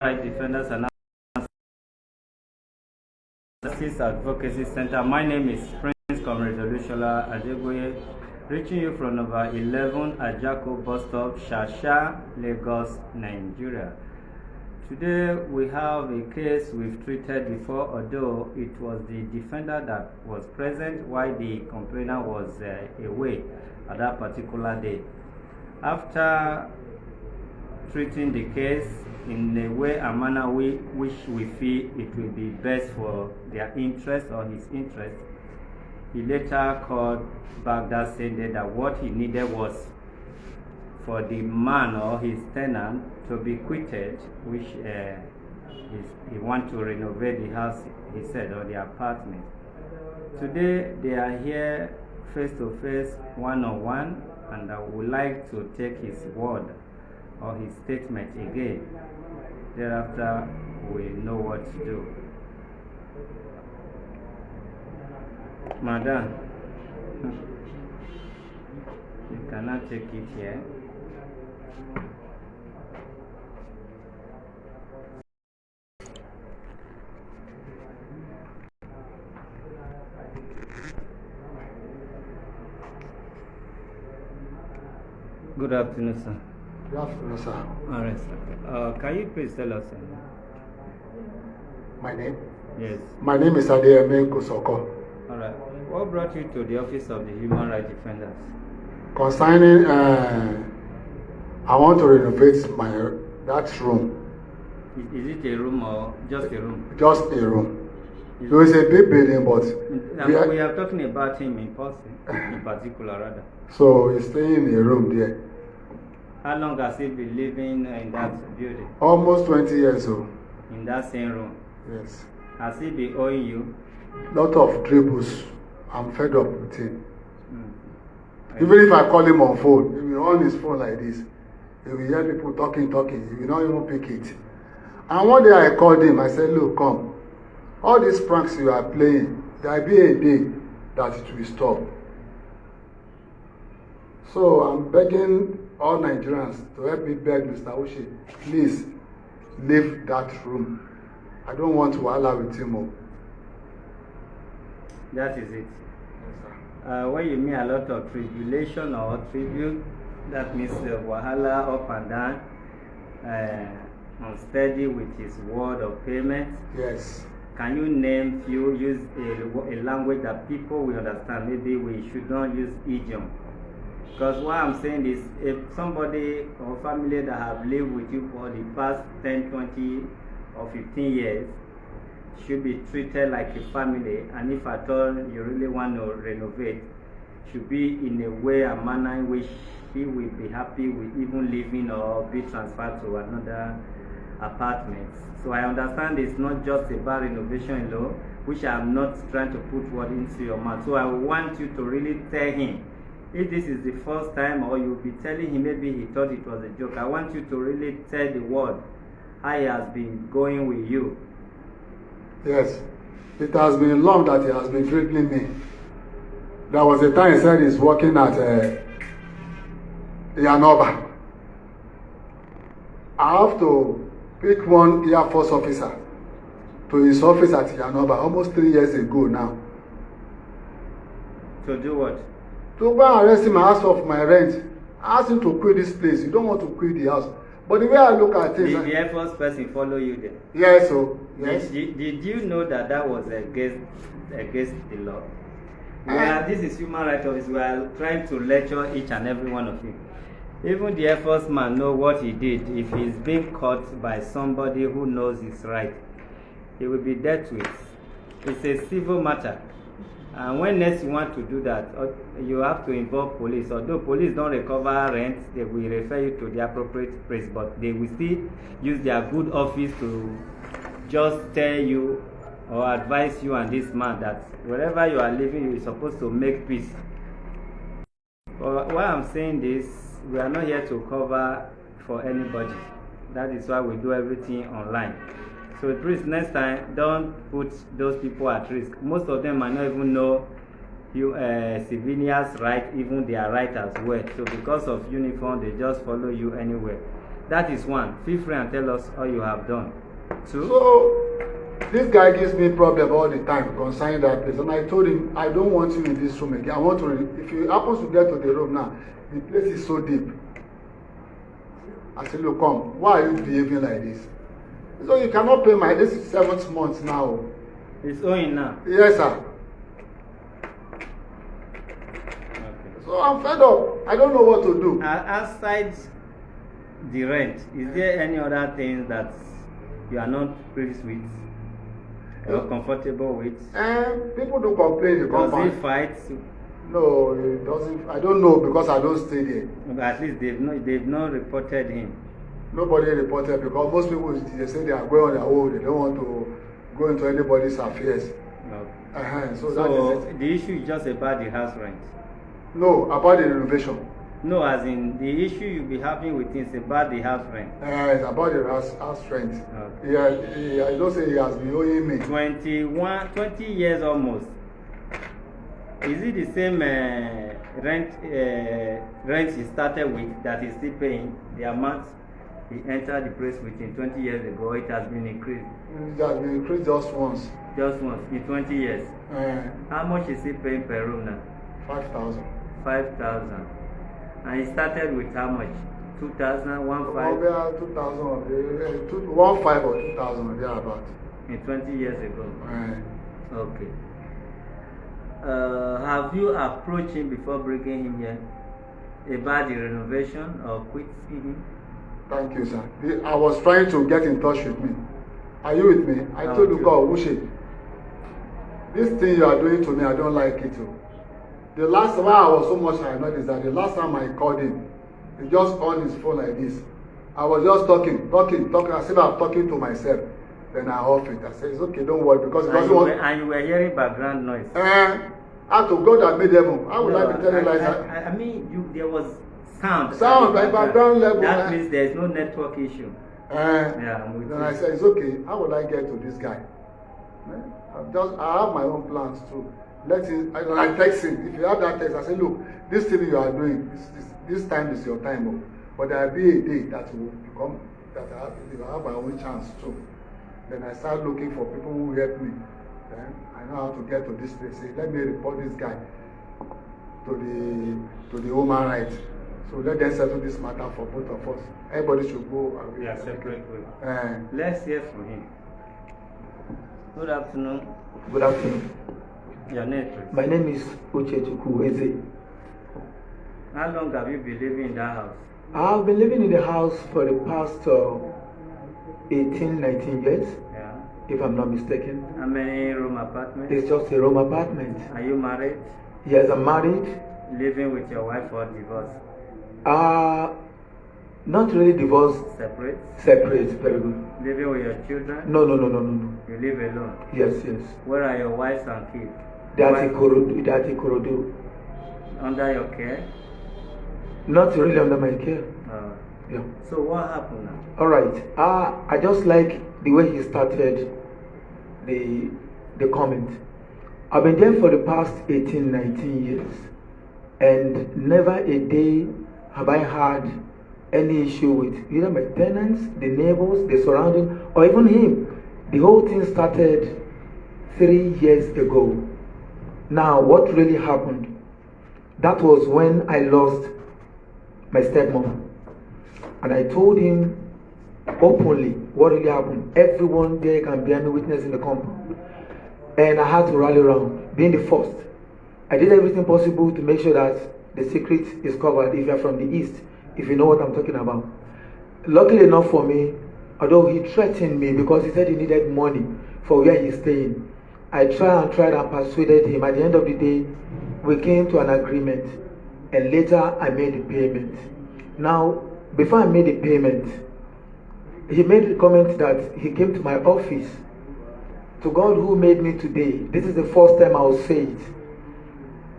Defenders and Justice Advocacy Center. My name is Prince Comrade Olushola Adeboye, reaching you from number 11 Ajako Bus Stop, Shasha, Lagos, Nigeria. Today we have a case we've treated before, although it was the defender that was present while the complainant was away at that particular day. After treating the case in a way and manner which we feel it will be best for their interest or his interest, he later called back that same day that what he needed was for the man or his tenant to be quitted, which he want to renovate the house, he said, or the apartment. Today they are here face to face, one-on-one, and I would like to take his word or his statement again. Thereafter, we know what to do. Madam, you cannot take it here. Good afternoon, sir. Good afternoon, sir. All right, sir. Can you please tell us? My name? Yes. My name is Adeyemi Kosoko. All right. What brought you to the office of the Human Rights Defenders? Concerning, I want to renovate that room. Is it a room or just a room? Just a room. It was a big building, but we are talking about him in person, in particular, rather. So he's staying in a room there. How long has he been living in that building? Almost 20 years old. In that same room? Yes. Has he been owing you? Lot of dribbles. I'm fed up with him. Even if I call him on phone, he will on his phone like this. He will hear people talking. He will not even pick it. And one day I called him. I said, look, come. All these pranks you are playing, there will be a day that it will stop. So I'm begging all Nigerians to help me beg Mr. Uche, please leave that room. I don't want to allow with him more. That is it. Yes, sir. When you mean a lot of tribulation or tribute, that means wahala up and down, unsteady with his word of payment. Yes. Can you name few, use a language that people will understand? Maybe we should not use idiom. Because what I'm saying is, if somebody or family that have lived with you for the past 10, 20 or 15 years should be treated like a family, and if at all you really want to renovate, should be in a way and manner in which he will be happy with even living or be transferred to another apartment. So I understand it's not just about renovation law, which I'm not trying to put word into your mouth. So I want you to really tell him, if this is the first time or you'll be telling him maybe he thought it was a joke, I want you to really tell the world how he has been going with you. Yes. It has been long that he has been dribbling me. There was a time he said he's working at Yanoba. I have to pick one Air Force officer to his office at Yanoba almost 3 years ago now. To do what? To go and arrest him and ask for my rent. I asked him to quit this place. You don't want to quit the house. But the way I look at things... Did the Air Force person follow you there? Yes, so. Yes. Did you know that was against the law? This is Human Rights Office. We are trying to lecture each and every one of you. Even the Air Force man know what he did. If he's being caught by somebody who knows his right, he will be dealt with. It's a civil matter. And when next you want to do that, you have to involve police. Although police don't recover rent, they will refer you to the appropriate place, but they will still use their good office to just tell you or advise you and this man that wherever you are living, you're supposed to make peace. But why I'm saying this, we are not here to cover for anybody. That is why we do everything online. So please, next time, don't put those people at risk. Most of them might not even know civilians' right, even their right as well. So because of uniform, they just follow you anywhere. That is one. Feel free and tell us all you have done. Two. So, this guy gives me problem all the time concerning that place. And I told him, I don't want you in this room again. I want to, if you happen to get to the room now, the place is so deep. I said, look, come, why are you behaving like this? So you cannot pay my, this is 7th month now. It's owing now. Yes, sir. Okay. So I'm fed up. I don't know what to do. Outside the rent, is there any other thing that you are not pleased with or comfortable with? People do complain. Does he fight? No, it doesn't. I don't know because I don't stay there. But at least they've not reported him. Nobody reported because most people they say they are going on their own. They don't want to go into anybody's affairs. Okay. So So that is it. the issue is just about the house rent. No, about the renovation. No, as in the issue you'll be having with him is about the house rent. It's about the house rent. Okay. Yeah, I don't say he has been owing me. 20 years almost. Is it the same rent he started with that he's still paying? The amount he entered the place within 20 years ago, it has been increased? It has been increased just once. Just once, in 20 years. How much is he paying per room now? 5,000. 5,000. And he started with how much? 2,000, 1,500? 2,000, 1,500 or 2,000, thereabout. In 20 years ago? Okay. Have you approached him before bringing him here about the renovation or quitting him? Thank you, sir. I was trying to get in touch with me. Are you with me? I told you, God, Wushi, this thing you are doing to me, I don't like it. The last time I was so much annoyed is that the last time I called him, he just on his phone like this. I was just talking. I said I'm talking to myself. Then I off it. I said, it's okay, don't worry, because it doesn't want. And you were hearing background noise. Out of God that made them. How would I be telling lies? I mean, there was sound. Sound, like background level. That means there's no network issue. Then I said, it's okay. How would I get to this guy? I have my own plans too. I text him. If you have that text, I say, look, this thing you are doing, this time is your time. But there will be a day that will become, that I have my own chance too. Then I start looking for people who help me. Then I know how to get to this place. Say, let me report this guy to the human rights. So let them settle this matter for both of us. Everybody should go away. Yeah, separate way. Let's hear from him. Good afternoon. Good afternoon. Your name, please. My name is Uchechuku Eze. How long have you been living in that house? I've been living in the house for the past 18, 19 years, if I'm not mistaken. How many room apartment? It's just a room apartment. Are you married? Yes, I'm married. Living with your wife or divorced? Not really divorced. Separate? Separate, very good. Living with your children? No. You live alone? Yes. Where are your wives and kids? That's Ikorodu. Under your care? Not really under my care. Yeah. So what happened now? Alright. I just like the way he started the comment. I've been there for the past 18, 19 years, and never a day have I had any issue with either my tenants, the neighbors, the surrounding, or even him. The whole thing started 3 years ago. Now, what really happened? That was when I lost my stepmom. And I told him openly what really happened. Everyone there can bear me witness in the compound. And I had to rally around, being the first. I did everything possible to make sure that the secret is covered if you're from the east, if you know what I'm talking about. Luckily enough for me, although he threatened me because he said he needed money for where he's staying, I tried and persuaded him. At the end of the day, we came to an agreement, and later I made the payment. Now, before I made the payment, he made the comment that he came to my office. To God who made me today, this is the first time I will say it.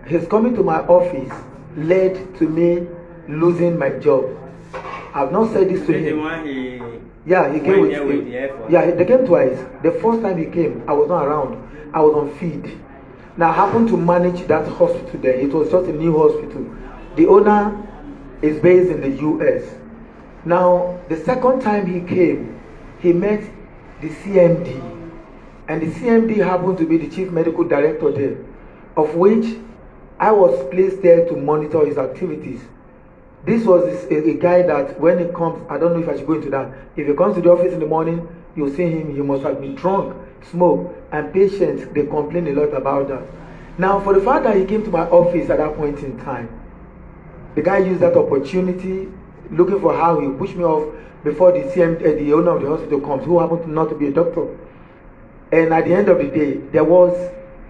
His coming to my office led to me losing my job. I've not said this to him. The one he came with the airport. Yeah, they came twice. The first time he came, I was not around. I was on feed. Now I happened to manage that hospital there. It was just a new hospital. The owner is based in the US. Now, the second time he came, he met the CMD, and the CMD happened to be the chief medical director there, of which I was placed there to monitor his activities. This was a guy that when he comes, I don't know if I should go into that. If he comes to the office in the morning, you'll see him, he must have been drunk, smoked, and patients, they complain a lot about that. Now, for the fact that he came to my office at that point in time, the guy used that opportunity, looking for how he pushed me off before the the owner of the hospital comes, who happened to not to be a doctor. And at the end of the day, there was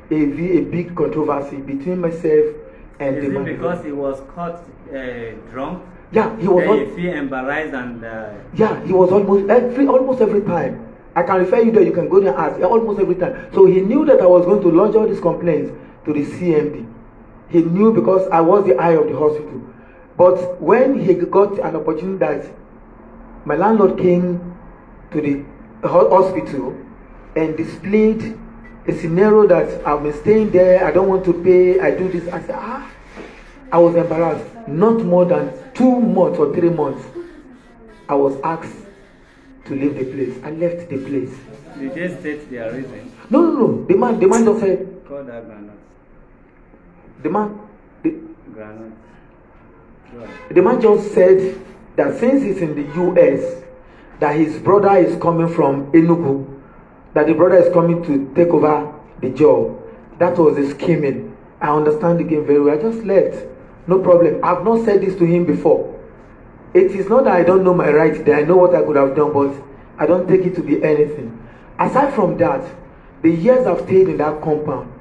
a big controversy between myself and Is the it man. because he was caught drunk? Yeah, he was. Then you feel embarrassed and. Yeah, he was almost every time. I can refer you there. You can go there and ask. Almost every time. So he knew that I was going to lodge all these complaints to the CMD. He knew because I was the eye of the hospital. But when he got an opportunity that my landlord came to the hospital and displayed a scenario that I've been staying there, I don't want to pay, I do this, I said, I was embarrassed. Not more than 2 months or 3 months, I was asked to leave the place. I left the place. Did they state their reason? No. The man just said. Call that granite. Granite. The man just said that since he's in the US, that his brother is coming from Enugu, that the brother is coming to take over the job. That was the scheming. I understand the game very well. I just left. No problem. I've not said this to him before. It is not that I don't know my rights there. I know what I could have done, but I don't take it to be anything. Aside from that, the years I've stayed in that compound,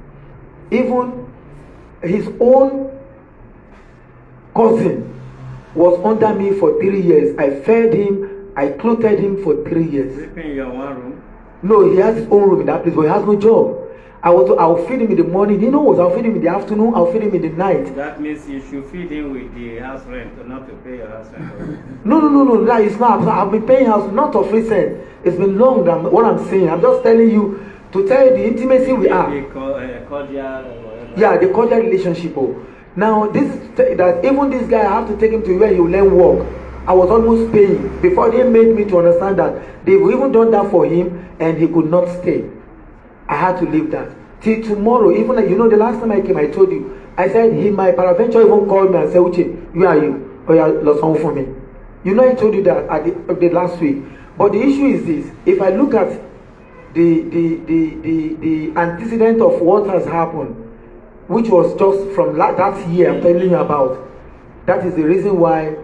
even his own cousin was under me for 3 years. I fed him, I clothed him for 3 years. Sleeping in your one room? No, he has his own room in that place, but he has no job. I'll feed him in the morning. He knows I'll feed him in the afternoon, I'll feed him in the night. That means you should feed him with the house rent, not to pay your house rent. No, that is not. I've been paying house, not of recent. It's been long than what I'm saying. I'm just telling you to tell you the intimacy we are. Cordial, yeah, the cordial relationship. Now, that even this guy, I have to take him to where he will learn work. I was almost paying before they made me to understand that they've even done that for him and he could not stay. I had to leave that till tomorrow. Even the last time I came, I told you, I said he might peradventure even call me and say, Uche, where are you? Oh, you lost home for me. I told you that at the last week. But the issue is this: if I look at the antecedent of what has happened, which was just from that year I'm telling you about, that is the reason why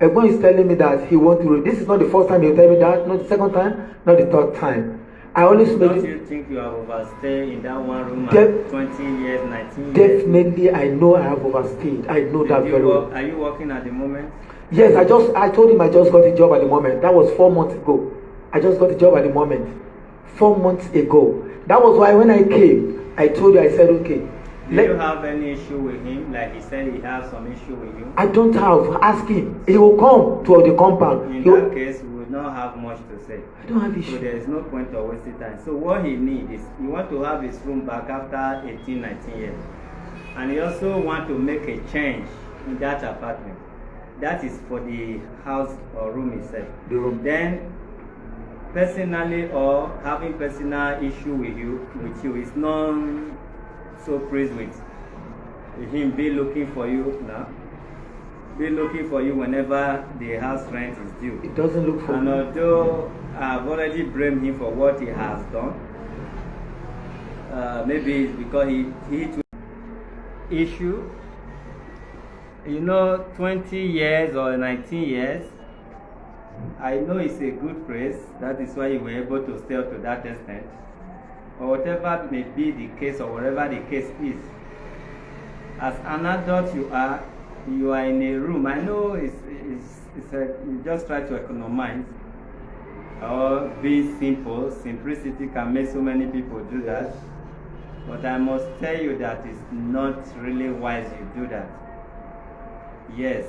Egbon is telling me that he wants to. This is not the first time he'll tell me that, not the second time, not the third time. I always Don't you think you have overstayed in that one room 20 years, 19 years? Definitely, I know I have overstayed. I know that very well. Are you working at the moment? Yes, I told him I just got a job at the moment. That was 4 months ago. I just got a job at the moment. 4 months ago. That was why when I came, I told you, I said, okay. Do you have any issue with him? Like he said he has some issue with you? I don't have. Ask him. He will come to the compound. In that case, we would not have much to say. I don't have issue. So there is no point of wasting time. So what he needs is, he want to have his room back after 18, 19 years. And he also want to make a change in that apartment. That is for the house or room itself. The room. Then, personally or having personal issue with you is not so pleased with him be looking for you now. Be looking for you whenever the house rent is due. It doesn't look for and me. although I've already blamed him for what he has done, maybe it's because he took issue. 20 years or 19 years, I know it's a good place. That is why you were able to stay up to that extent. Or whatever may be the case, or whatever the case is. As an adult you are in a room. I know you just try to economize or be simple. Simplicity can make so many people do that. But I must tell you that it's not really wise you do that. Yes,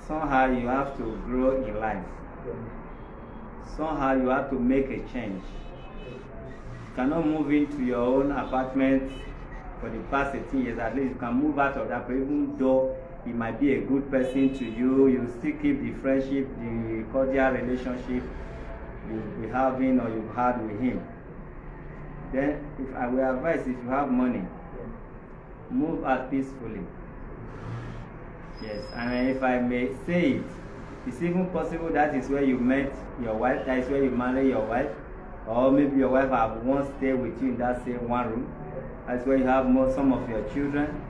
somehow you have to grow in life. Somehow you have to make a change. You cannot move into your own apartment for the past 18 years. At least you can move out of that, but even though he might be a good person to you. You still keep the friendship, the cordial relationship you'll be having or you've had with him. Then, if I will advise, if you have money, move out peacefully. Yes, and if I may say it, it's even possible that is where you met your wife, that is where you marry your wife, or maybe your wife have once stayed with you in that same one room. That's where you have some of your children.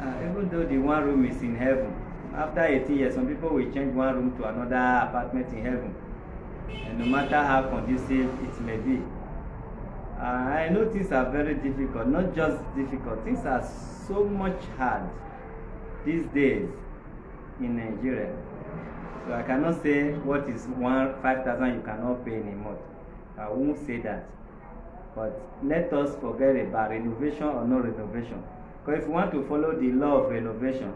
Even though the one room is in heaven, after 18 years, some people will change one room to another apartment in heaven. And no matter how conducive it may be. I know things are very difficult, not just difficult, things are so much hard these days in Nigeria. So I cannot say what is 5,000 you cannot pay in a month. I won't say that. But let us forget about renovation or no renovation. Because if you want to follow the law of renovation,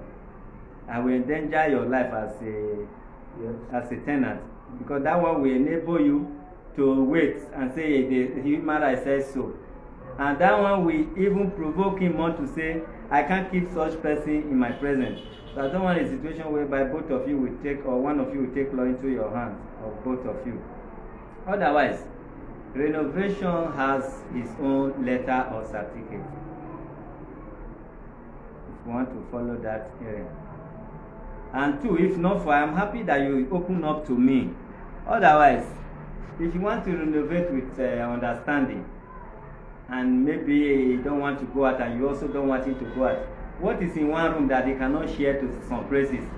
I will endanger your life as a tenant. Because that one will enable you to wait and say the human rights says so. And that one will even provoke him on to say, I can't keep such person in my presence. So I don't want a situation whereby both of you will take, or one of you will take law into your hands, or both of you. Otherwise, renovation has its own letter or certificate. If you want to follow that area. And two, if not for, I'm happy that you open up to me. Otherwise, if you want to renovate with understanding, and maybe you don't want to go out and you also don't want him to go out, what is in one room that they cannot share to some places?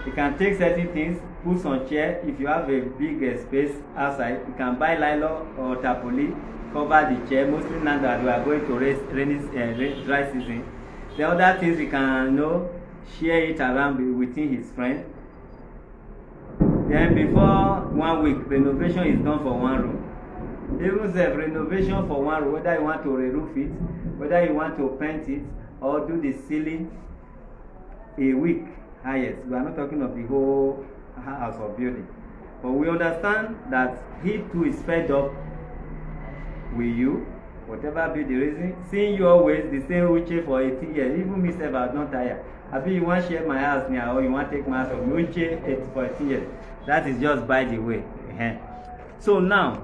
You can take certain things, put some chair. If you have a big space outside, you can buy nylon or tarpaulin, cover the chair. Mostly now that we are going to dry season. The other things you can share it around within his friend. Then before 1 week, renovation is done for one room. Even the renovation for one room, whether you want to re-roof it, whether you want to paint it, or do the ceiling, a week highest. We are not talking of the whole house or building. But we understand that he too is fed up with you, whatever be the reason, seeing you always the same wheelchair for 18 years. Even me self, I was not tired. I think you want to share my house now, or you want to take my house from wheelchair for 18 years. That is just by the way. So now,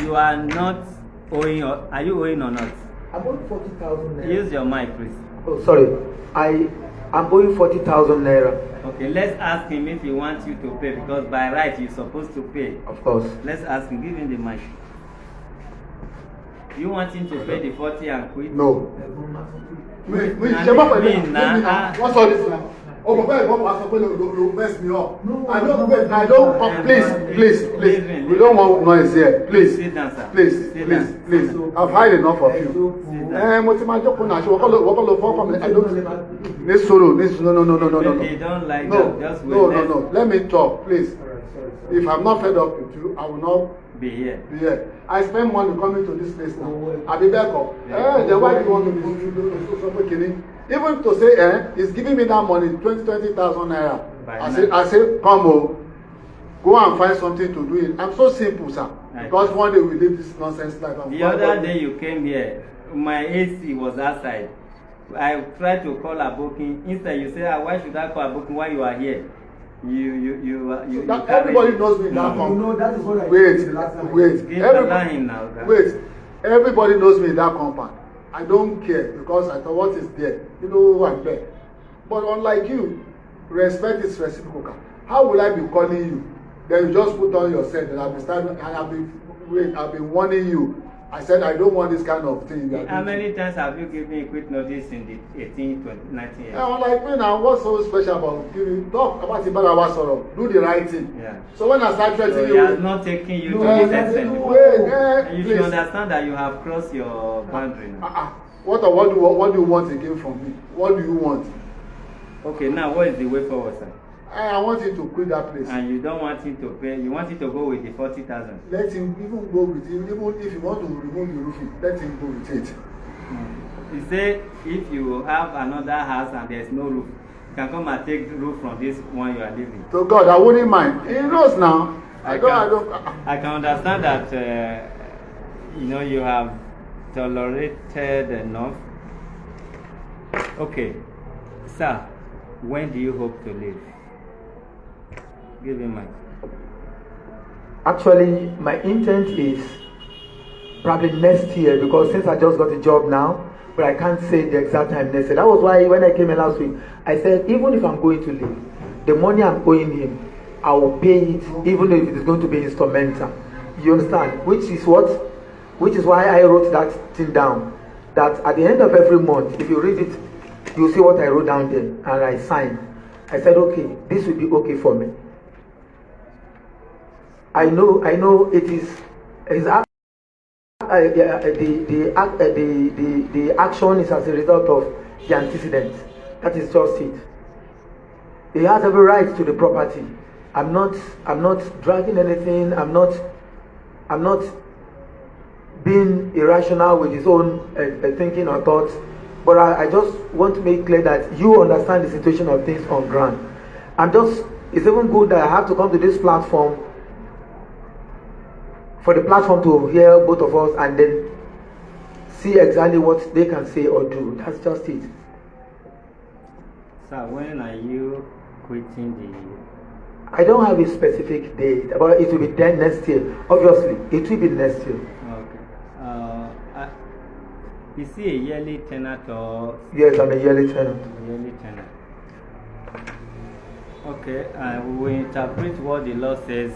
you are not owing, or are you owing or not? I'm owing 40,000 naira. Use your mic, please. Oh, sorry. I'm owing 40,000 naira. Okay, let's ask him if he wants you to pay, because by right you're supposed to pay. Of course. Let's ask him. Give him the mic. You want him to pay the 40 and quit? No. What's all this now? Oh, but mess me up. No, I don't, please. We don't want noise here. Please. Sit down, sir. Please. I've had enough of you. No. They don't like that. Just wait. No. Let me talk, please. If I'm not fed up with you, I will not be here. I spend money coming to this place now. I'll be back up. Then why do you want to be even to say, he's giving me that money, 20,000 naira. I say, come go and find something to do it. I'm so simple, sir. Because one day we live this nonsense life. The other day you came here, my AC was outside. I tried to call a booking. Instead, you say, why should I call a booking while you are here? Everybody knows me in that compound. That is what I wait. Everybody knows me in that compound. I don't care because I thought what is there. You know I'm there. But unlike you, respect is reciprocal. How will I be calling you? Then you just put on yourself and I've been warning you. I said I don't want this kind of thing. How many times have you given me quick notice in the 18, 20, 19 years? I'm like, man, what's so special about giving? Talk about Ibarawa, do the right thing. Yeah. So when I start threatening you, he has not taken you to this extent. You should understand that you have crossed your boundary now. What do you want again from me? What do you want? Okay, now what is the way forward, sir? I want him to quit that place. And you don't want him to pay, you want him to go with the 40,000. Let him even go with it. Even if you want to remove the roofing, let him go with it. He say if you have another house and there's no roof, you can come and take the roof from this one you are living. So God, I wouldn't mind. He knows now. I can understand that you have tolerated enough. Okay. Sir, when do you hope to leave? Give him mic. Actually, my intent is probably next year, because since I just got a job now, but I can't say the exact time next year. That was why when I came in last week, I said even if I'm going to leave, the money I'm owing him, I will pay it, even if it is going to be instrumental. You understand? Which is why I wrote that thing down. That at the end of every month, if you read it, you'll see what I wrote down there, and I signed. I said, okay, this will be okay for me. I know it is the action is as a result of the antecedents. That is just it. He has every right to the property. I'm not dragging anything. I'm not being irrational with his own thinking or thoughts. But I just want to make clear that you understand the situation of things on ground. It's even good that I have to come to this platform, for the platform to hear both of us and then see exactly what they can say or do. That's just it. Sir, when are you quitting the... I don't have a specific date, but it will be done next year. Obviously, it will be next year. Okay. Is he a yearly tenant or... Yes, I'm a yearly tenant. A yearly tenant. Okay, we will interpret what the law says.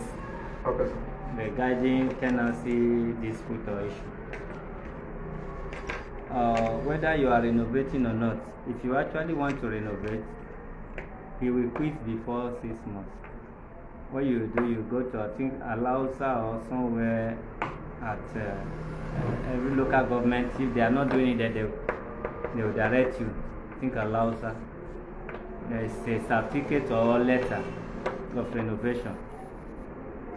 Okay. Regarding tenancy dispute or issue. Whether you are renovating or not, if you actually want to renovate, he will quit before 6 months. What you do, you go to, I think, Alausa or somewhere at every local government. If they are not doing it, they will direct you. I think Alausa. There is a certificate or letter of renovation.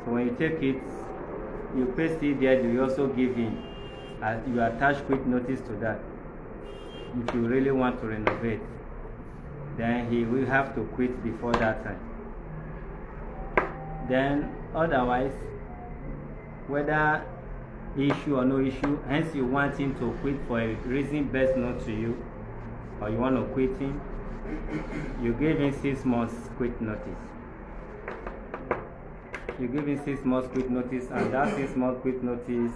So when you take it, you paste it there, you also give in. You attach quick notice to that. If you really want to renovate, then he will have to quit before that time. Then otherwise, whether issue or no issue, hence you want him to quit for a reason best known to you, or you want to quit him, you give him 6 months quit notice. You give him 6 months quick notice, and that 6 months quick notice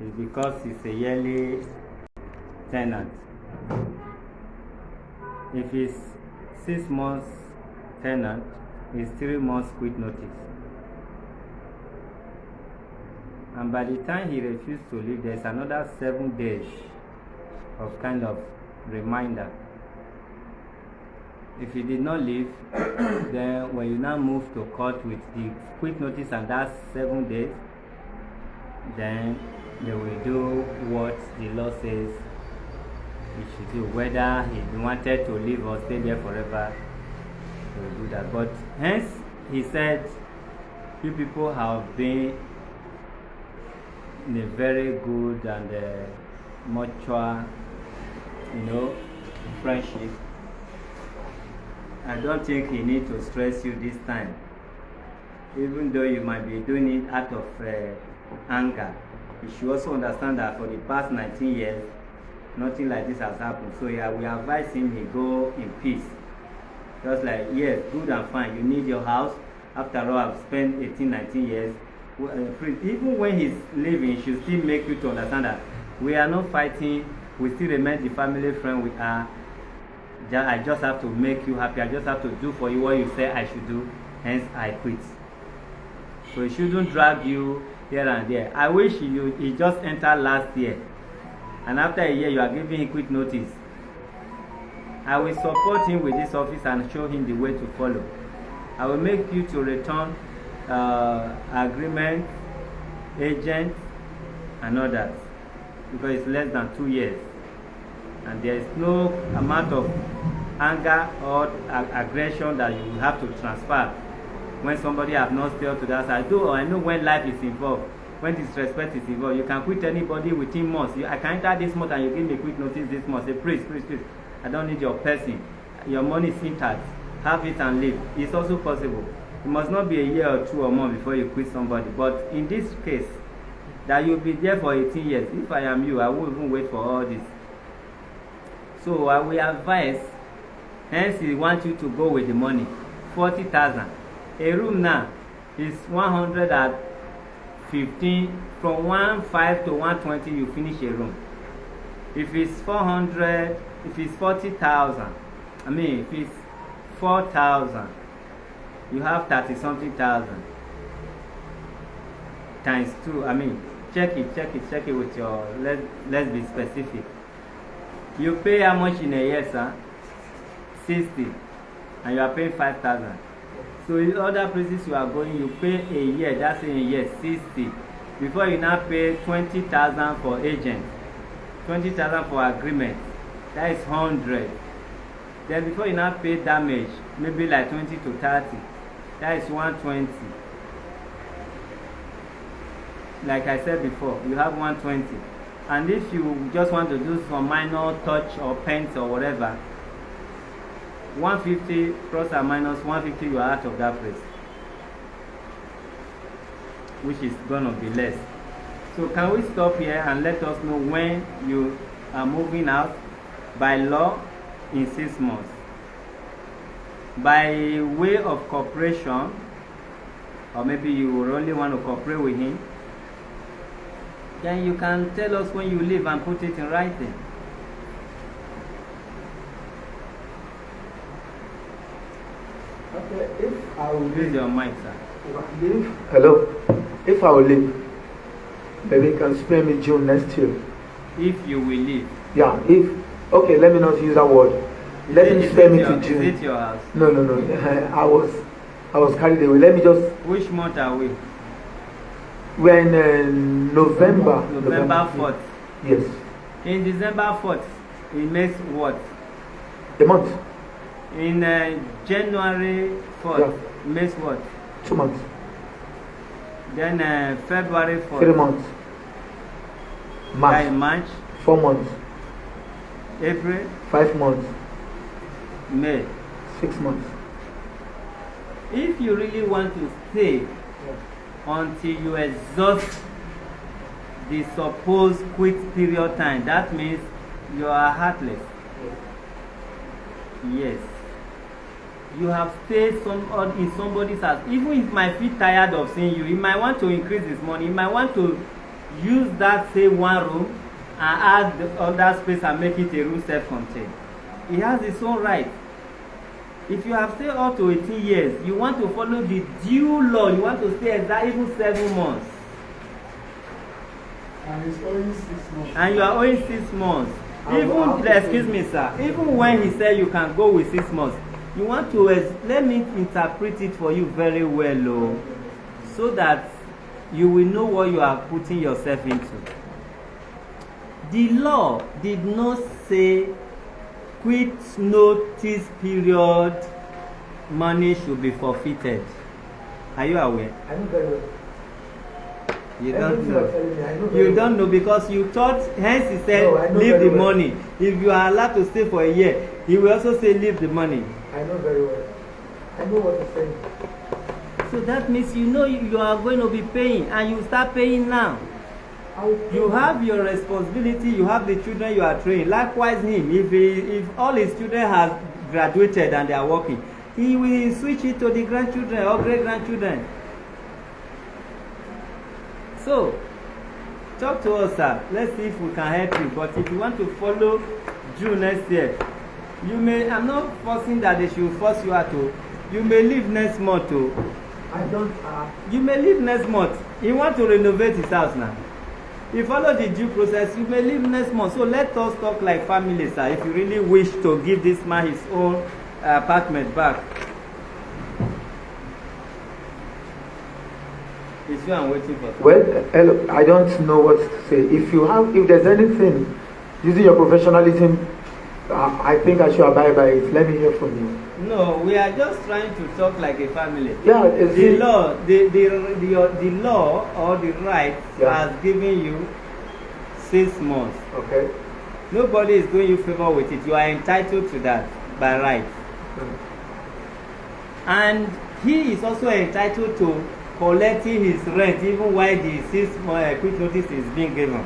is because it's a yearly tenant. If it's 6 months tenant, it's 3 months quick notice. And by the time he refused to leave, there's another 7 days of kind of reminder. If he did not leave, then when you now move to court with the quick notice and that 7 days, then they will do what the law says he should do. Whether he wanted to leave or stay there forever, they will do that. But hence, he said, you people have been in a very good and mutual, friendship. I don't think he needs to stress you this time. Even though you might be doing it out of anger, you should also understand that for the past 19 years, nothing like this has happened. So yeah, we advise him he go in peace. Just like, yes, good and fine, you need your house. After all, I've spent 18, 19 years. Even when he's leaving, he should still make you to understand that we are not fighting, we still remain the family friend we are. I just have to make you happy. I just have to do for you what you say I should do. Hence, I quit. So he shouldn't drag you here and there. I wish he just entered last year, and after a year you are giving him quick notice. I will support him with this office and show him the way to follow. I will make you to return agreement, agent, and all that, because it's less than 2 years. And there is no amount of anger or aggression that you have to transfer when somebody has not stayed to that side. Though I know when life is involved, when disrespect is involved, you can quit anybody within months. I can enter this month and you give me a quick notice this month. Say, please, I don't need your person. Your money is intact. Have it and leave. It's also possible. It must not be a year or 2 or more before you quit somebody. But in this case, that you'll be there for 18 years. If I am you, I won't even wait for all this. So I will advise, hence he wants you to go with the money, 40,000. A room now is 115, from 15 to 120 you finish a room. If it's 400, if it's 40,000, if it's 4,000, you have 30 something thousand times 2. Check it with your, let's be specific. You pay how much in a year, sir? 60, and you are paying 5,000. So in other places you are going, you pay a year, that's in a year 60. Before you now pay 20,000 for agent, 20,000 for agreement, that is 100. Then before you now pay damage, maybe like 20 to 30, that is 120. Like I said before, you have 120. And if you just want to do some minor touch or paint or whatever, 150 plus or minus 150, you are out of that place, which is gonna be less. So can we stop here and let us know when you are moving out? By law, in 6 months. By way of cooperation, or maybe you will only want to cooperate with him, then you can tell us when you leave and put it in writing. Okay, if I will Use leave, your mic, sir. hello, if I will leave, maybe you can spare me June next year. If you will leave. Yeah, okay, let me not use that word. Let me spare me to June. Is it your house? No. I was carried away. Let me just. Which month are we? We're in November. November 4th. Yes. In December 4th, it makes what? A month. In January 4th, Yeah. it makes what? 2 months. Then February 4th. 3 months. By March. March, 4 months. April, 5 months. May. 6 months. If you really want to stay until you exhaust the supposed quit period time, that means you are heartless. Yes. You have stayed in somebody's house. Even if he might feel tired of seeing you, he might want to increase his money, he might want to use that same one room and add the other space and make it a room self-contained. He has his own right. If you have stayed up to 18 years, you want to follow the due law, you want to stay exactly even 7 months. And it's only 6 months. And you are owing 6 months. Excuse me, sir, even when he said you can go with 6 months, you want to, let me interpret it for you very well, so that you will know what you are putting yourself into. The law did not say quit notice period money should be forfeited. Are you aware? I know very well. You don't know. You don't know because you thought, hence he said, No, leave the well. money. If you are allowed to stay for a year, he will also say leave the money. I know very well. I know what you're saying. So that means you know you are going to be paying, and you start paying now. You have your responsibility, you have the children you are training. Likewise him, if all his children have graduated and they are working, he will switch it to the grandchildren or great-grandchildren. So, talk to us, sir. Let's see if we can help you. But if you want to follow June next year, you may, I'm not forcing that they should force you out to. You may leave next month too. I don't. You may leave next month. He want to renovate his house now. You follow the due process, you may leave next month. So let us talk like family, sir. If you really wish to give this man his own apartment back. It's you I'm waiting for. Well, hello, I don't know what to say. If there's anything, using your professionalism, I think I should abide by it. Let me hear from you. No, we are just trying to talk like a family. Yeah, the law, the law or the right has given you 6 months. Okay. Nobody is doing you favor with it. You are entitled to that by right. And he is also entitled to collecting his rent even while the 6 month quick notice is being given.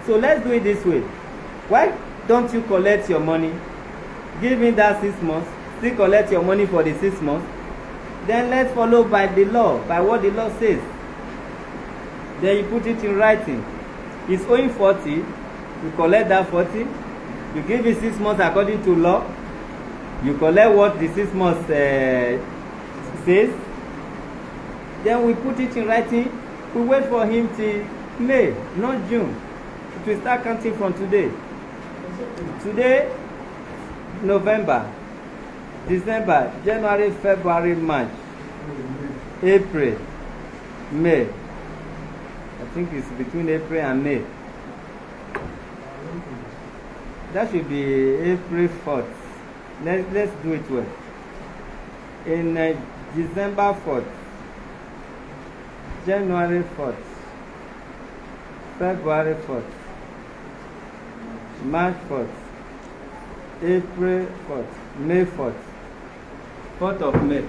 So let's do it this way. Why don't you collect your money, give him that 6 months, still collect your money for the 6 months, then let's follow by the law, by what the law says. Then you put it in writing. He's owing 40, you collect that 40, you give him 6 months according to law, you collect what the 6 months says, then we put it in writing, we wait for him till May, not June. It will start counting from today. Today, November, December, January, February, March, April, May. I think it's between April and May. That should be April 4th. Let's do it well. In December 4th, January 4th, February 4th, March 4th, April 4th, May 4th, 4th of May.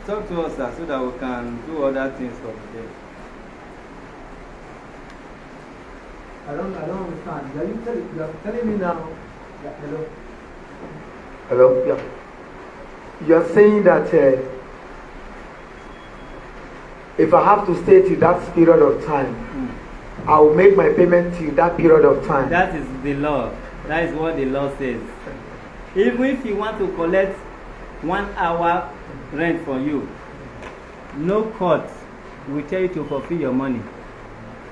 Talk to us, sir, so that we can do other things for today. I don't understand. You are telling me now. Yeah, hello. Hello. Yeah. You are saying that if I have to stay till that period of time, I will make my payment till that period of time. That is the law. That is what the law says. Even if you want to collect 1 hour rent from you, no court will tell you to fulfill your money.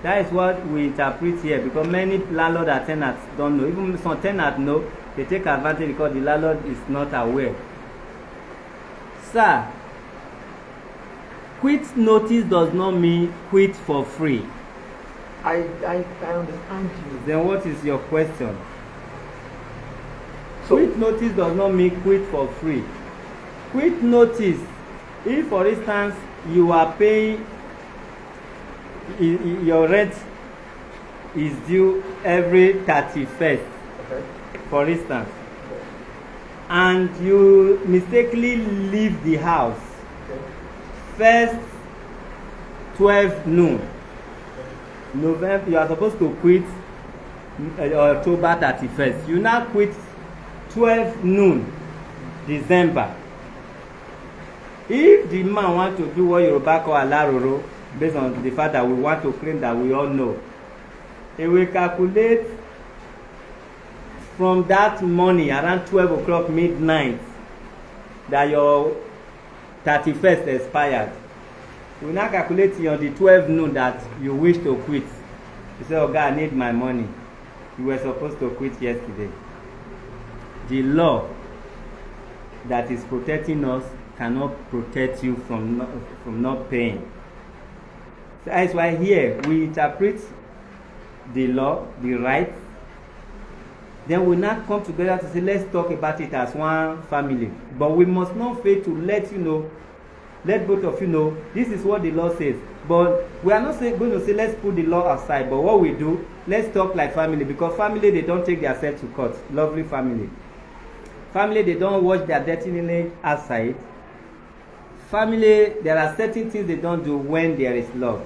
That is what we interpret here, because many landlord and tenants don't know. Even some tenants know, they take advantage because the landlord is not aware. Sir, quit notice does not mean quit for free. I understand you. Then what is your question? So, quit notice does not mean quit for free. Quit notice, if for instance you are paying, your rent is due every 31st, okay, for instance, and you mistakenly leave the house first 12 noon, November, you are supposed to quit October 31st. You now quit 12 noon, December. If the man want to do what Yoruba call alaroro, based on the fact that we want to claim that we all know, he will calculate from that morning around 12 o'clock midnight that your 31st expired. We now calculate on the 12 noon that you wish to quit. You say, oh God, I need my money. You were supposed to quit yesterday. The law that is protecting us cannot protect you from not paying. So that's why here we interpret the law, the right. Then we now come together to say, let's talk about it as one family. But we must not fail to let you know, let both of you know, this is what the law says. But we are not going to say, let's put the law aside. But what we do, let's talk like family. Because family, they don't take themselves to court. Lovely family. Family, they don't wash their dirty linen outside. Family, there are certain things they don't do when there is love.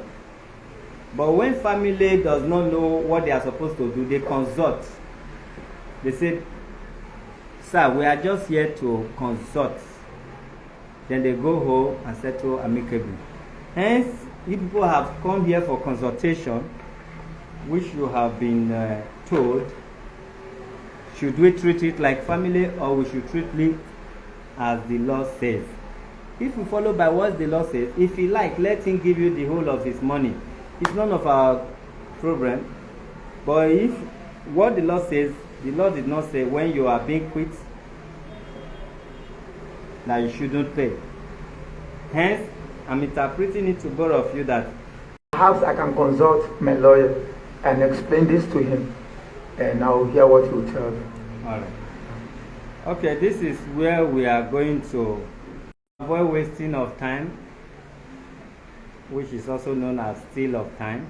But when family does not know what they are supposed to do, they consult. They say, sir, we are just here to consult. Then they go home and settle amicably. Hence, if people have come here for consultation, which you have been told, should we treat it like family or we should treat it as the law says? If we follow by what the law says, if he like, let him give you the whole of his money. It's none of our problem. But if what the law says, the law did not say when you are being quit that you shouldn't pay. Hence, I'm interpreting it to both of you that perhaps I can consult my lawyer and explain this to him, and I will hear what he will tell me. All right. Okay, this is where we are going to avoid wasting of time, which is also known as steal of time.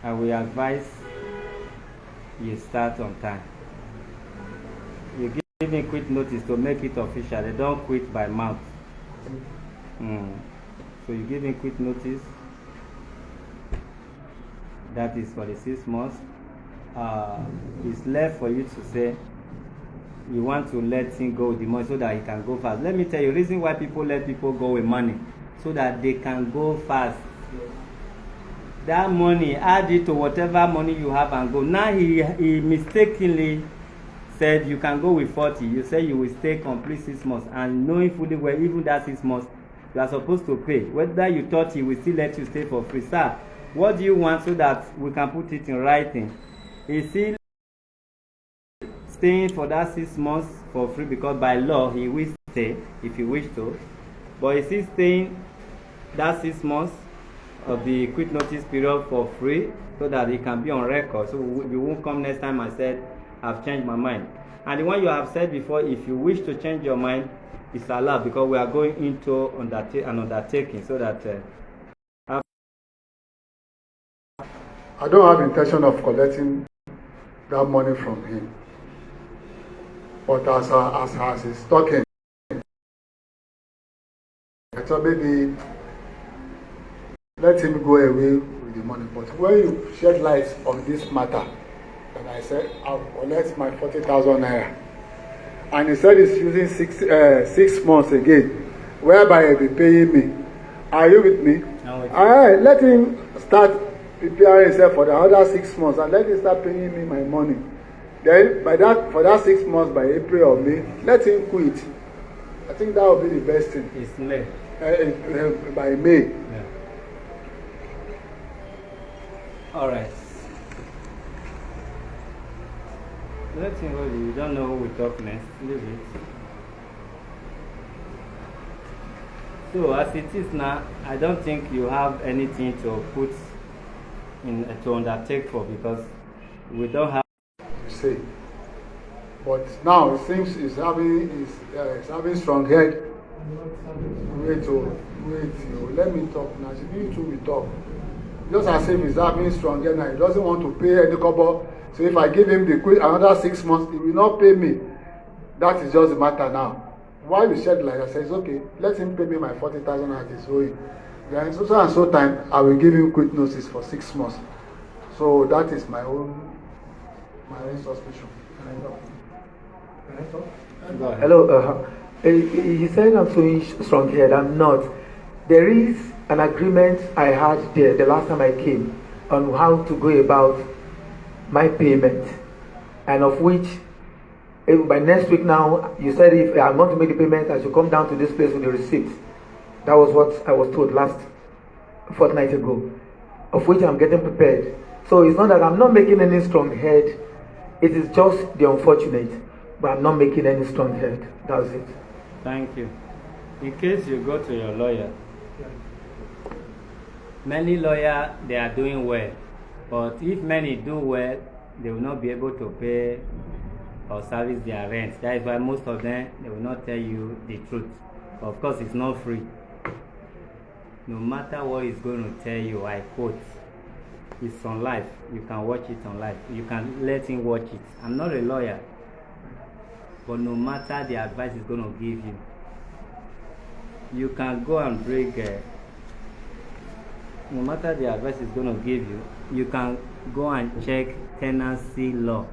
And we advise you start on time. You give me quick notice to make it official. They don't quit by mouth. So you give me quick notice. That is for the 6 months. it's left for you to say you want to let him go with the money so that he can go fast. Let me tell you, reason why people let people go with money so that they can go fast. That money, add it to whatever money you have and go. Now he mistakenly said you can go with 40. You say you will stay complete 6 months, and knowing fully well even that 6 months you are supposed to pay. Whether you thought he will still let you stay for free, sir. What do you want so that we can put it in writing? Is he staying for that 6 months for free because by law he will stay if he wish to, but is he staying that 6 months of the quit notice period for free so that he can be on record, so you won't come next time and said I've changed my mind? And the one you have said before, if you wish to change your mind, it's allowed because we are going into an undertaking so that I don't have intention of collecting that money from him. But as he's talking, I thought maybe let him go away with the money. But when you shed light on this matter, and I said I'll collect my 40,000 naira, and he said he's using 6 months again, whereby he'll be paying me. Are you with me? Alright, let him start preparing himself for the other 6 months, and let him start paying me my money. Then for that 6 months, by April or May, let him quit. I think that would be the best thing. it's May. By May. Yeah. All right. Let him go. You don't know who will talk next. Leave it. So as it is now, I don't think you have anything to put in to undertake for because we don't have. Say, but now it seems he's having strong head. Wait, let me talk now. You two will talk. Just as if he's having strong head now, he doesn't want to pay any cover. So if I give him another 6 months, he will not pay me. That is just the matter now. Why you shed light? I said, it's okay. Let him pay me my 40,000 at his owing. Then so and so time, I will give him quit notice for 6 months. So that is my own suspicion. Can I talk? Hello. He said I'm so strong head. I'm not. There is an agreement I had there the last time I came on how to go about my payment, and of which by next week now, you said if I want to make the payment, I should come down to this place with the receipt. That was what I was told last fortnight ago, of which I'm getting prepared. So it's not that I'm not making any strong head. It is just the unfortunate, but I'm not making any strong head. That's it. Thank you. In case you go to your lawyer, many lawyers, they are doing well. But if many do well, they will not be able to pay or service their rent. That is why most of them, they will not tell you the truth. Of course, it's not free. No matter what he's going to tell you, I quote, it's on live. You can watch it on live. You can let him watch it. I'm not a lawyer. But no matter the advice he's going to give you, you can go and bring, no matter the advice he's going to give you, you can go and check tenancy law,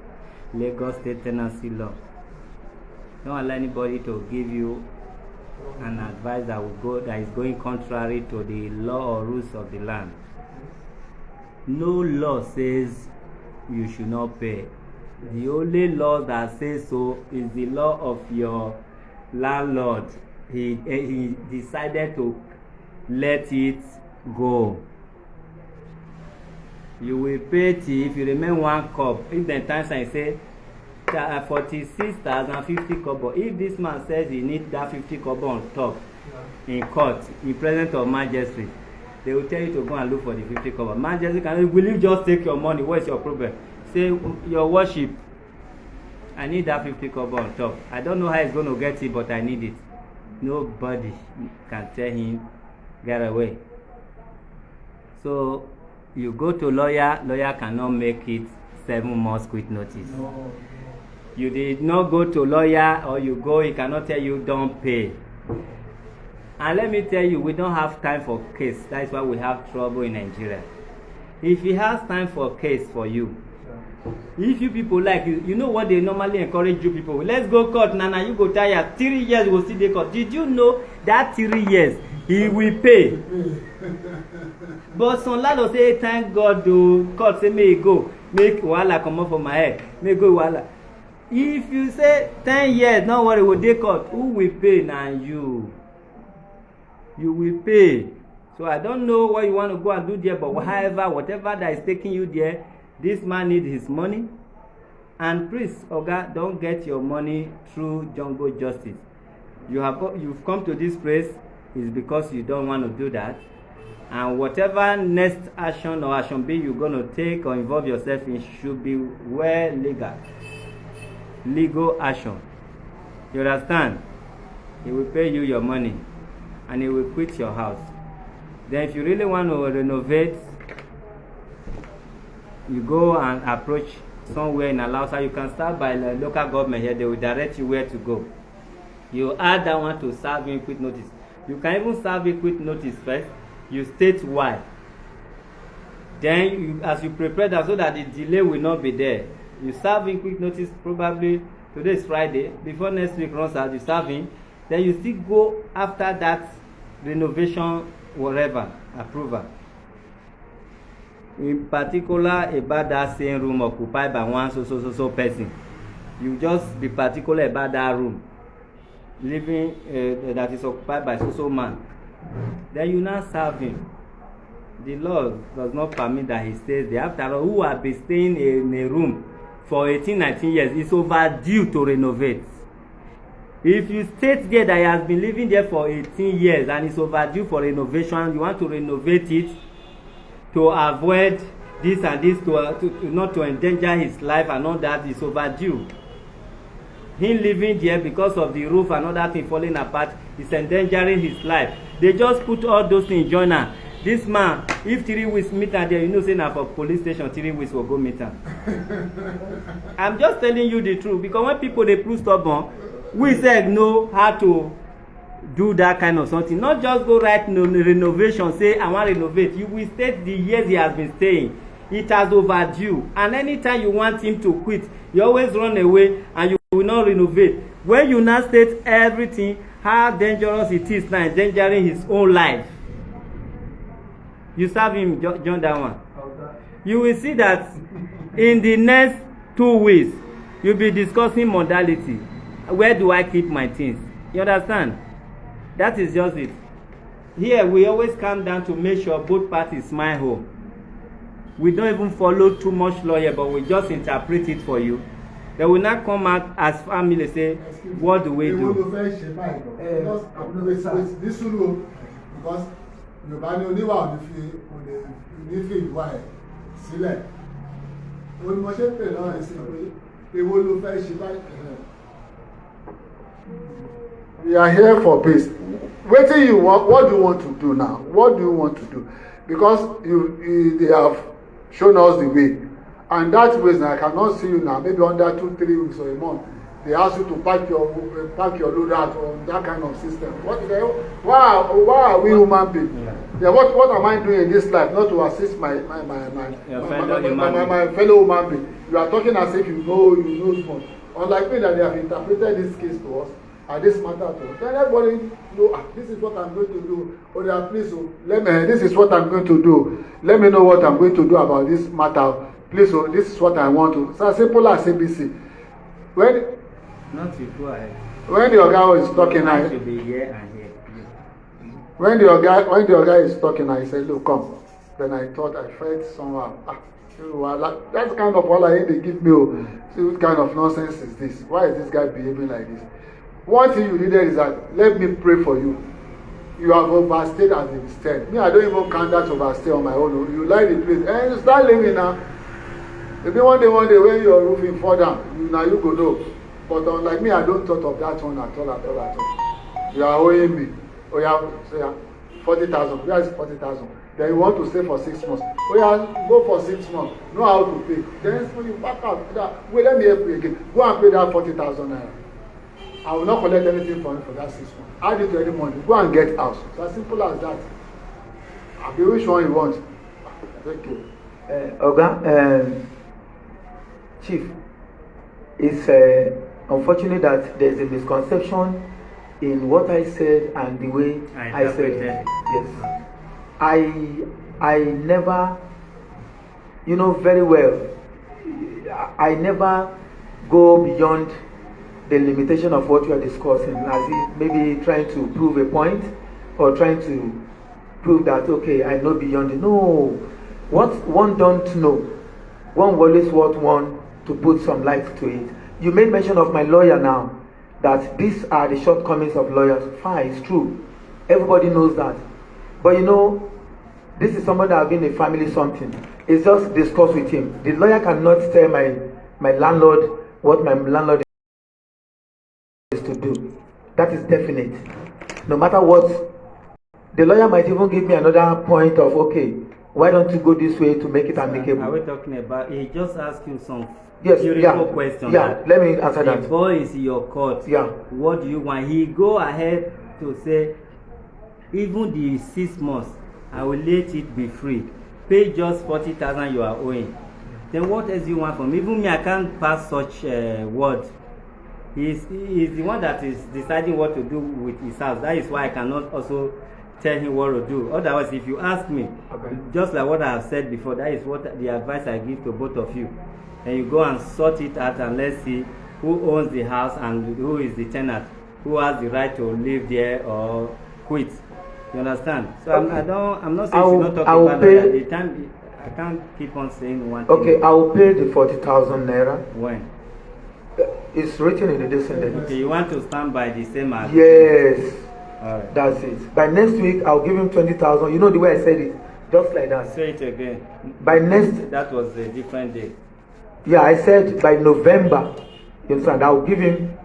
Lagos State tenancy law. Don't allow anybody to give you an advice that is going contrary to the law or rules of the land. No law says you should not pay. The only law that says so is the law of your landlord. He decided to let it go. You will pay till if you remain 1 cup. If the times I say 46,050 kobo. If this man says he needs that 50 kobo on top in court, in presence of magistrate, they will tell you to go and look for the 50 kobo. Magistrate can, will you just take your money? What is your problem? Say, your worship, I need that 50 kobo on top. I don't know how he's going to get it, but I need it. Nobody can tell him, get away. So, you go to lawyer cannot make it 7 months quit notice. No. You did not go to lawyer, or you go, he cannot tell you don't pay. And let me tell you, we don't have time for case. That's why we have trouble in Nigeria. If he has time for case for you, If you people like, you know what they normally encourage you people. Let's go court, Nana, you go tired. 3 years will still dey court. Did you know that 3 years he will pay? But some landlord say, thank God, the court say, may go. Make wahala come up for my head. May go wahala. If you say 10 years, don't worry, we'll dey court. Who will pay? Now you. You will pay. So I don't know what you want to go and do there, but however, whatever that is taking you there, this man needs his money. And please, Oga, don't get your money through jungle justice. You've come to this place is because you don't want to do that. And whatever next action or action B you're going to take or involve yourself in should be well legal. Legal action. You understand? He will pay you your money and he will quit your house. Then if you really want to renovate, you go and approach somewhere in Alausa. You can start by the local government here. They will direct you where to go. You add that one to serve him quick notice. You can even serve a quick notice first. You state why. Then as you prepare that so that the delay will not be there. You serve him quick notice probably today is Friday. Before next week runs out, you serve him. Then you still go after that renovation whatever approval. In particular about that same room occupied by one so person. You just be particular about that room living that is occupied by so man. Then you now serve him. The law does not permit that he stays there. After all, who have been staying in a room for 18-19 years is overdue to renovate. If you state there that he has been living there for 18 years and is overdue for renovation, you want to renovate it to avoid this and this, to not to endanger his life and all that, is overdue. Him living there because of the roof and other thing falling apart is endangering his life. They just put all those things in joiner. This man, if 3 weeks meet am there, you know say na for police station 3 weeks will go meet am. I'm just telling you the truth, because when people dey prove stubborn, we said know how to do that kind of something. Not just go right no renovation, say I want to renovate. You will state the years he has been staying. It has overdue. And anytime you want him to quit, you always run away and you will not renovate. When you now state everything, how dangerous it is now, endangering his own life. You serve him, John, that one. You will see that in the next 2 weeks, you'll be discussing modality. Where do I keep my things? You understand? That is just it. Here, we always come down to make sure both parties smile home. We don't even follow too much lawyer, but we just interpret it for you. They will not come out as family say, what do we do? Because Yorùbá ní oníwà òní fi ìwà ẹ̀ sílẹ̀. Olùmọ̀ṣẹ́ pè náà ẹ̀ sí pé èwo ló fẹ́ ṣe báyìí. We are here for peace. Wetin you want? What do you want to do now? What do you want to do? Because they have shown us the way, and that way I cannot see you now. Maybe under 2-3 weeks or a month, they ask you to pack your load out on that kind of system. What the hell? Why are we human beings? Yeah, what am I doing in this life? Not to assist my fellow human being. You are talking as if you know more. Unlike me, that they have interpreted this case to us and this matter to us. Then everybody know, this is what I'm going to do. Or they are please, this is what I'm going to do. Let me know what I'm going to do about this matter. Please, this is what I want to. It's as simple as ABC. Not you go ahead. When the guy is talking, I should be here and here. When the guy is talking, I said, look, come. Then I thought I felt somehow. That's kind of all I they give me. What kind of nonsense is this? Why is this guy behaving like this? One thing you needed is that let me pray for you. You have overstayed as it is said. Me, I don't even count that overstay on my own. You like the place. And you start living now. Maybe one day when your roofing fall down, now you go know. But unlike me, I don't thought of that one at all. You are owing me. Oh yeah, say 40,000. Where is 40,000? Then you want to stay for 6 months. Oh yeah, go for 6 months. Know how to pay. Then when you back out, wait, let me help you again. Go and pay that 40,000 naira. I will not collect anything from you for that 6 months. Add it to any money. Go and get house. It's as simple as that. I'll be which one you want. Thank you. Oga, Chief, it's unfortunate that there's a misconception in what I said and the way I said it. Yes. I never, very well, I never go beyond the limitation of what you are discussing, as if maybe trying to prove a point or trying to prove that, okay, I know beyond it. No. What one don't know, one always want one to put some light to it. You made mention of my lawyer now, that these are the shortcomings of lawyers. Fine, it's true. Everybody knows that. But this is somebody that has been a family something. It's just discuss with him. The lawyer cannot tell my landlord what my landlord is to do. That is definite. No matter what, the lawyer might even give me another point of, okay, why don't you go this way to make it amicable? Are we talking about, he just asked you some beautiful questions. Yeah, let me answer that. The ball is your court. Yeah. What do you want? He go ahead to say, even the 6 months, I will let it be free. Pay just 40,000 you are owing. Then what else you want from me? Even me, I can't pass such words. He's the one that is deciding what to do with his house. That is why I cannot also tell him what to do. Otherwise, if you ask me, okay, just like what I have said before, that is what the advice I give to both of you. And you go and sort it out, and let's see who owns the house and who is the tenant, who has the right to live there or quit. You understand? So okay. I'm not saying you should not talk about that. The time I can't keep on saying one thing. Okay, I will pay the 40,000 naira. When? It's written in the descendant. Okay, you want to stand by the same as? Yes. Alright. That's it. By next week, I'll give him 20,000. You know the way I said it? Just like that. Say it again. By next... That was a different day. Yeah, I said by November. You understand? I'll give him...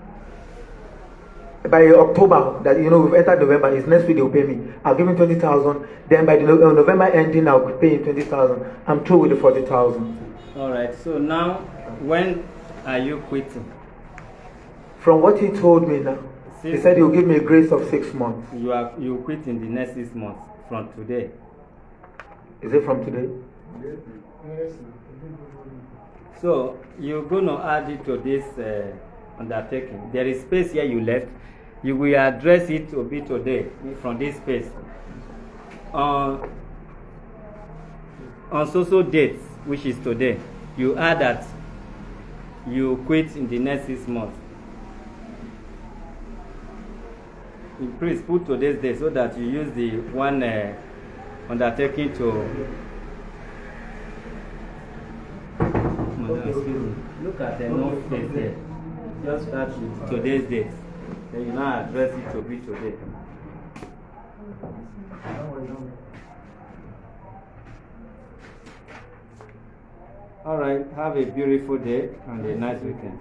By October, that we've entered November, it's next week they'll pay me. I'll give him 20,000. Then by the November ending, I'll pay him 20,000. I'm through with the 40,000. Alright, so now, when are you quitting? From what he told me now, he said he'll give me a grace of 6 months. You quit in the next 6 months from today. Is it from today? So you're going to add it to this undertaking. There is space here you left. You will address it to be today from this space. On social dates, which is today, you add that you quit in the next 6 months. Please put today's date so that you use the one undertaking to. Excuse me. Look at the no space there. Just start with today's date. Then you now address it to be today. Alright, have a beautiful day and a nice weekend.